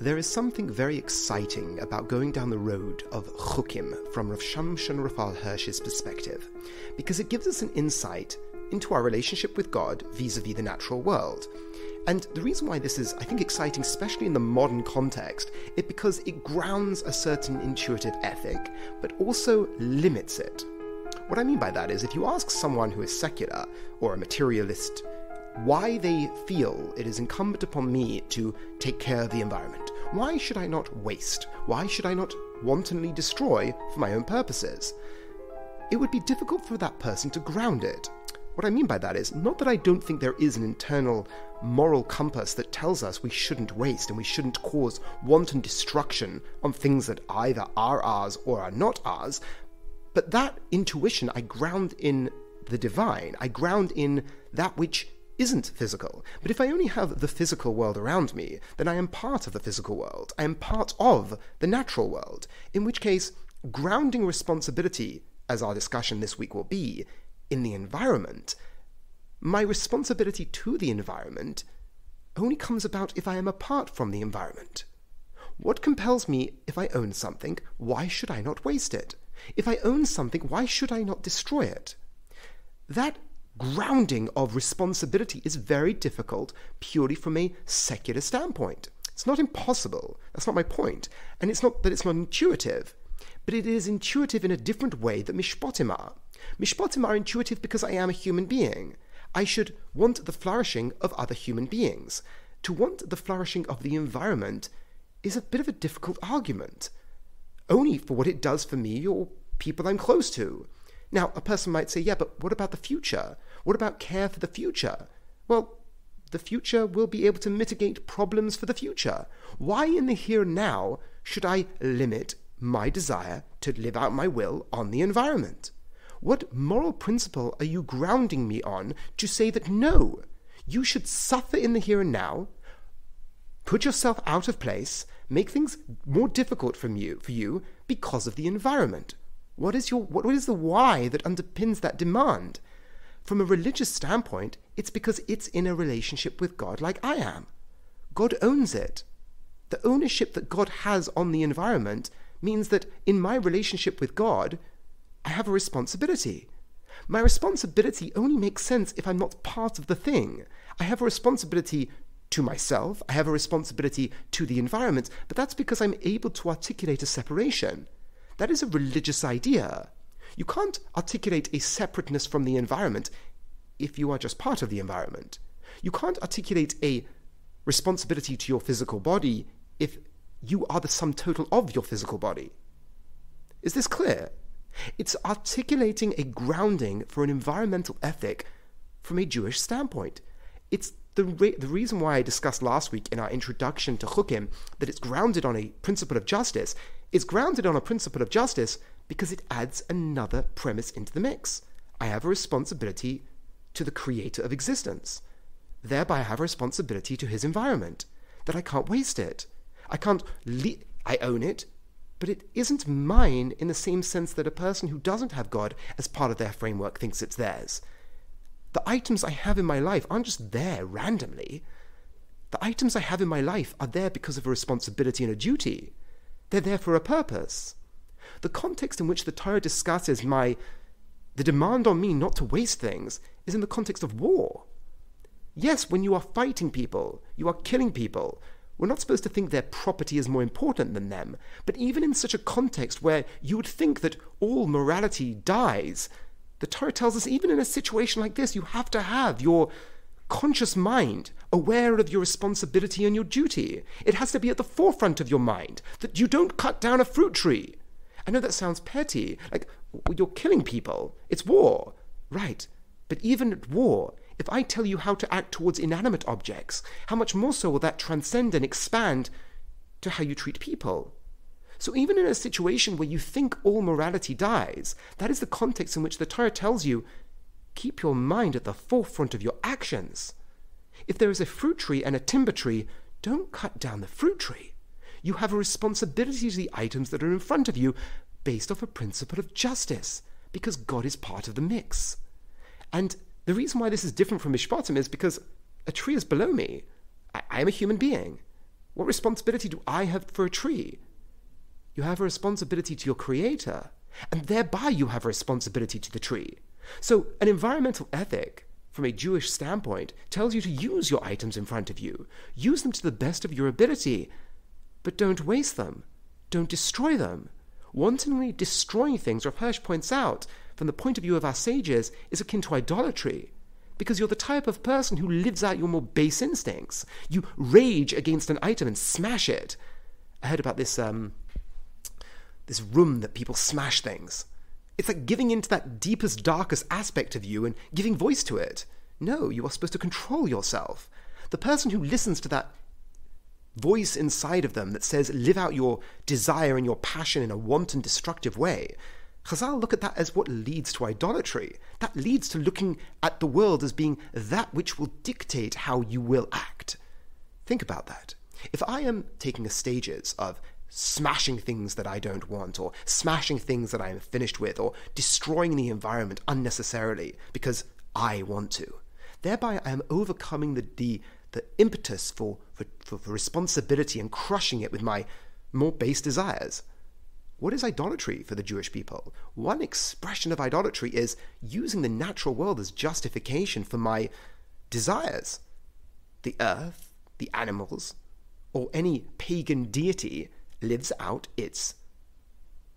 There is something very exciting about going down the road of chukim from Rav Samson Raphael Hirsch's perspective, because it gives us an insight into our relationship with God vis-a-vis the natural world. And the reason why this is, I think, exciting, especially in the modern context, is because it grounds a certain intuitive ethic, but also limits it. What I mean by that is, if you ask someone who is secular or a materialist why they feel it is incumbent upon me to take care of the environment, why should I not waste? Why should I not wantonly destroy for my own purposes? It would be difficult for that person to ground it. What I mean by that is, not that I don't think there is an internal moral compass that tells us we shouldn't waste and we shouldn't cause wanton destruction on things that either are ours or are not ours, but that intuition I ground in the divine, I ground in that which isn't physical. But if I only have the physical world around me, then I am part of the physical world. I am part of the natural world, in which case grounding responsibility, as our discussion this week will be, in the environment, my responsibility to the environment only comes about if I am apart from the environment. What compels me if I own something? Why should I not waste it? If I own something, why should I not destroy it? That grounding of responsibility is very difficult purely from a secular standpoint. It's not impossible. That's not my point. And it's not that it's not intuitive, but it is intuitive in a different way that mishpatim are. Mishpatim are intuitive because I am a human being. I should want the flourishing of other human beings. To want the flourishing of the environment is a bit of a difficult argument, only for what it does for me or people I'm close to. Now, a person might say, yeah, but what about the future? What about care for the future? Well, the future will be able to mitigate problems for the future. Why in the here and now should I limit my desire to live out my will on the environment? What moral principle are you grounding me on to say that no, you should suffer in the here and now, put yourself out of place, make things more difficult for you because of the environment? What is the why that underpins that demand? From a religious standpoint, it's because it's in a relationship with God like I am. God owns it. The ownership that God has on the environment means that in my relationship with God, I have a responsibility. My responsibility only makes sense if I'm not part of the thing. I have a responsibility to myself, I have a responsibility to the environment, but that's because I'm able to articulate a separation. That is a religious idea. You can't articulate a separateness from the environment if you are just part of the environment. You can't articulate a responsibility to your physical body if you are the sum total of your physical body. Is this clear? It's articulating a grounding for an environmental ethic from a Jewish standpoint. It's the reason why I discussed last week in our introduction to chukim that it's grounded on a principle of justice. It's grounded on a principle of justice because it adds another premise into the mix. I have a responsibility to the creator of existence. Thereby I have a responsibility to his environment, that I can't waste it. I own it, but it isn't mine in the same sense that a person who doesn't have God as part of their framework thinks it's theirs. The items I have in my life aren't just there randomly. The items I have in my life are there because of a responsibility and a duty. They're there for a purpose. The context in which the Torah discusses the demand on me not to waste things is in the context of war. Yes, when you are fighting people, you are killing people, we're not supposed to think their property is more important than them. But even in such a context where you would think that all morality dies, the Torah tells us even in a situation like this, you have to have your conscious mind aware of your responsibility and your duty. It has to be at the forefront of your mind that you don't cut down a fruit tree. I know that sounds petty, like you're killing people. It's war. Right. But even at war, if I tell you how to act towards inanimate objects, how much more so will that transcend and expand to how you treat people? So even in a situation where you think all morality dies, that is the context in which the Torah tells you, keep your mind at the forefront of your actions. If there is a fruit tree and a timber tree, don't cut down the fruit tree. You have a responsibility to the items that are in front of you based off a principle of justice, because God is part of the mix. And the reason why this is different from mishpatim is because a tree is below me. I am a human being. What responsibility do I have for a tree? You have a responsibility to your creator, and thereby you have a responsibility to the tree. So an environmental ethic, from a Jewish standpoint, tells you to use your items in front of you. Use them to the best of your ability, but don't waste them. Don't destroy them. Wantonly destroying things, Rav Hirsch points out, from the point of view of our sages, is akin to idolatry, because you're the type of person who lives out your more base instincts. You rage against an item and smash it. I heard about this room that people smash things. It's like giving into that deepest, darkest aspect of you and giving voice to it. No, you are supposed to control yourself. The person who listens to that voice inside of them that says, live out your desire and your passion in a wanton, destructive way, Chazal look at that as what leads to idolatry. That leads to looking at the world as being that which will dictate how you will act. Think about that. If I am taking the stages of smashing things that I don't want, or smashing things that I am finished with, or destroying the environment unnecessarily because I want to, thereby I am overcoming the impetus for responsibility and crushing it with my more base desires. What is idolatry for the Jewish people? One expression of idolatry is using the natural world as justification for my desires. The earth, the animals, or any pagan deity lives out its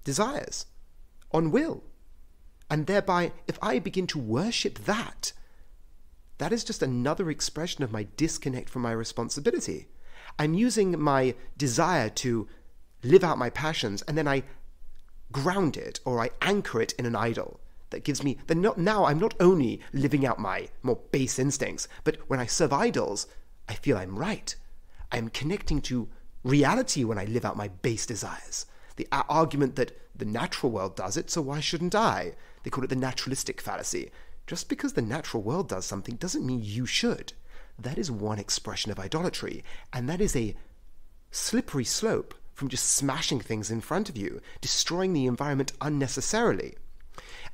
desires on will. And thereby, if I begin to worship that, that is just another expression of my disconnect from my responsibility. I'm using my desire to live out my passions, and then I ground it, or I anchor it in an idol that gives me, now I'm not only living out my more base instincts, but when I serve idols, I feel I'm right. I'm connecting to reality when I live out my base desires. The argument that the natural world does it, so why shouldn't I? They call it the naturalistic fallacy. Just because the natural world does something doesn't mean you should. That is one expression of idolatry, and that is a slippery slope from just smashing things in front of you, destroying the environment unnecessarily.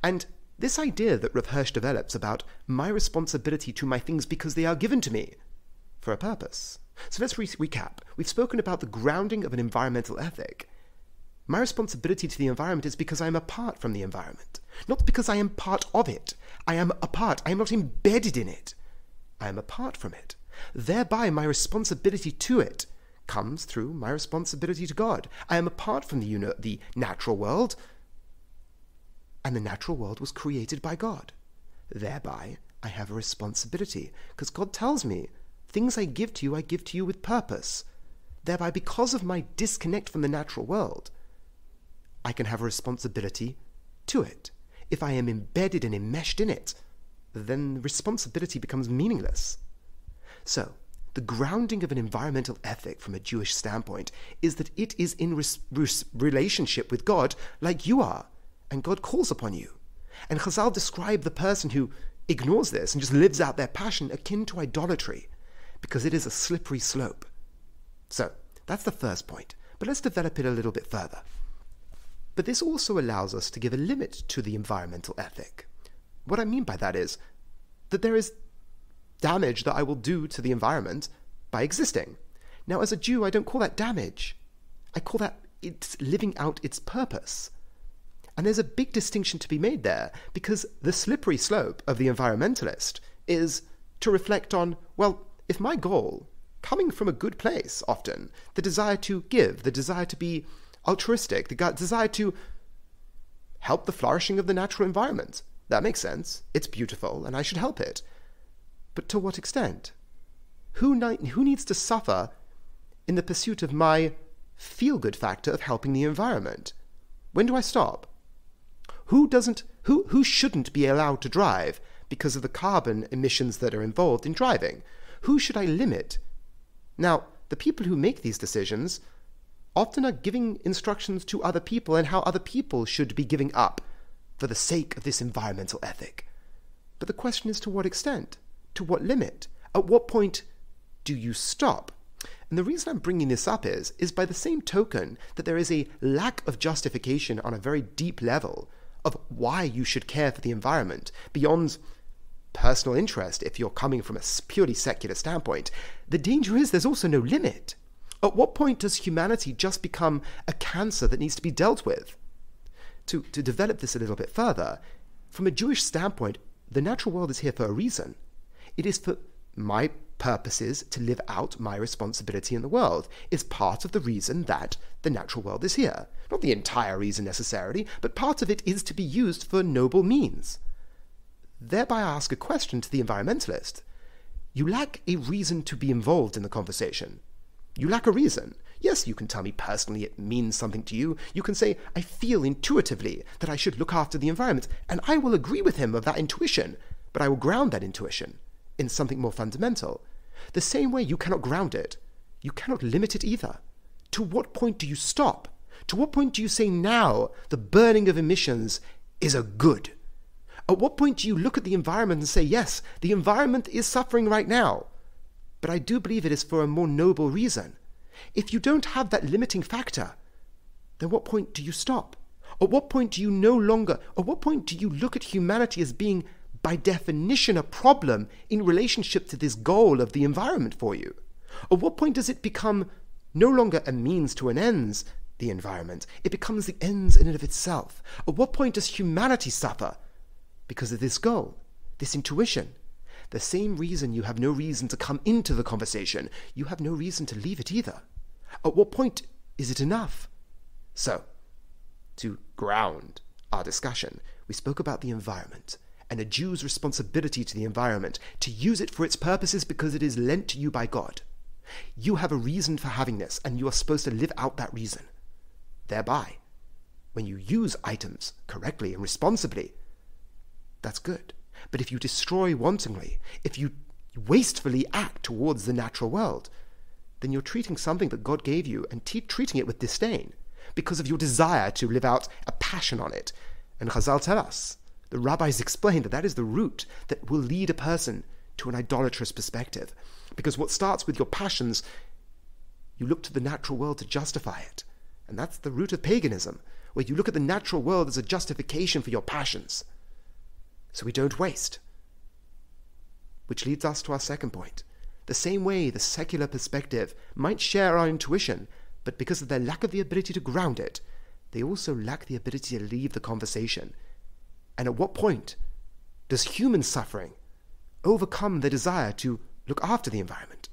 And this idea that Rav Hirsch develops about my responsibility to my things because they are given to me for a purpose. So let's recap. We've spoken about the grounding of an environmental ethic. My responsibility to the environment is because I am apart from the environment, not because I am part of it. I am apart. I am not embedded in it. I am apart from it. Thereby, my responsibility to it comes through my responsibility to God. I am apart from the natural world, and the natural world was created by God. Thereby, I have a responsibility, because God tells me, things I give to you with purpose. Thereby, because of my disconnect from the natural world, I can have a responsibility to it. If I am embedded and enmeshed in it, then responsibility becomes meaningless. So, the grounding of an environmental ethic from a Jewish standpoint is that it is in relationship with God like you are, and God calls upon you. And Chazal describe the person who ignores this and just lives out their passion akin to idolatry, because it is a slippery slope. So, that's the first point, but let's develop it a little bit further. But this also allows us to give a limit to the environmental ethic. What I mean by that is that there is damage that I will do to the environment by existing. Now, as a Jew, I don't call that damage. I call that it's living out its purpose. And there's a big distinction to be made there, because the slippery slope of the environmentalist is to reflect on, well, if my goal, coming from a good place often, the desire to give, the desire to be altruistic, the desire to help the flourishing of the natural environment, that makes sense. It's beautiful, and I should help it. But to what extent? Who needs to suffer in the pursuit of my feel-good factor of helping the environment? When do I stop? Who shouldn't be allowed to drive because of the carbon emissions that are involved in driving? Who should I limit? Now, the people who make these decisions often are giving instructions to other people and how other people should be giving up for the sake of this environmental ethic. But the question is, to what extent? To what limit? At what point do you stop? And the reason I'm bringing this up is by the same token that there is a lack of justification on a very deep level of why you should care for the environment beyond personal interest if you're coming from a purely secular standpoint. The danger is there's also no limit. At what point does humanity just become a cancer that needs to be dealt with? To develop this a little bit further, from a Jewish standpoint, the natural world is here for a reason. It is for my purposes to live out my responsibility in the world. It's part of the reason that the natural world is here. Not the entire reason necessarily, but part of it is to be used for noble means. Thereby I ask a question to the environmentalist. You lack a reason to be involved in the conversation. You lack a reason. Yes, you can tell me personally it means something to you. You can say, I feel intuitively that I should look after the environment, and I will agree with him of that intuition, but I will ground that intuition in something more fundamental. The same way you cannot ground it, you cannot limit it either. To what point do you stop? To what point do you say now the burning of emissions is a good? At what point do you look at the environment and say, yes, the environment is suffering right now, but I do believe it is for a more noble reason. If you don't have that limiting factor, then what point do you stop? At what point do you look at humanity as being, by definition, a problem in relationship to this goal of the environment for you? At what point does it become no longer a means to an ends, the environment? It becomes the ends in and of itself. At what point does humanity suffer because of this goal, this intuition? The same reason you have no reason to come into the conversation, you have no reason to leave it either. At what point is it enough? So, to ground our discussion, we spoke about the environment and a Jew's responsibility to the environment, to use it for its purposes because it is lent to you by God. You have a reason for having this, and you are supposed to live out that reason. Thereby, when you use items correctly and responsibly, that's good. But if you destroy wantonly, if you wastefully act towards the natural world, then you're treating something that God gave you and treating it with disdain because of your desire to live out a passion on it. And Chazal tell us, the rabbis explain that is the root that will lead a person to an idolatrous perspective. Because what starts with your passions, you look to the natural world to justify it. And that's the root of paganism, where you look at the natural world as a justification for your passions. So we don't waste. Which leads us to our second point. The same way the secular perspective might share our intuition, but because of their lack of the ability to ground it, they also lack the ability to leave the conversation. And at what point does human suffering overcome the desire to look after the environment?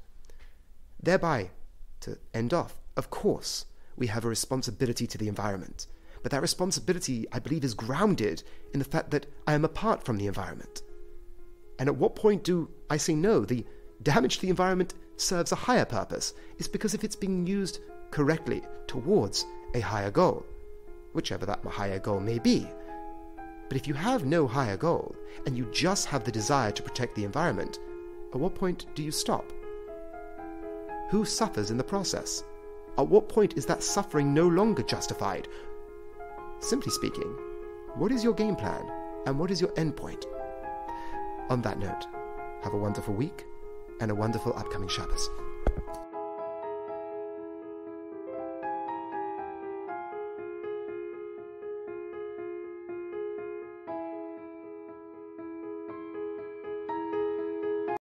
Thereby, to end off, of course, we have a responsibility to the environment. But that responsibility, I believe, is grounded in the fact that I am apart from the environment. And at what point do I say no, the damage to the environment serves a higher purpose? It's because if it's being used correctly towards a higher goal, whichever that higher goal may be. But if you have no higher goal, and you just have the desire to protect the environment, at what point do you stop? Who suffers in the process? At what point is that suffering no longer justified? Simply speaking, what is your game plan and what is your end point? On that note, have a wonderful week and a wonderful upcoming Shabbos.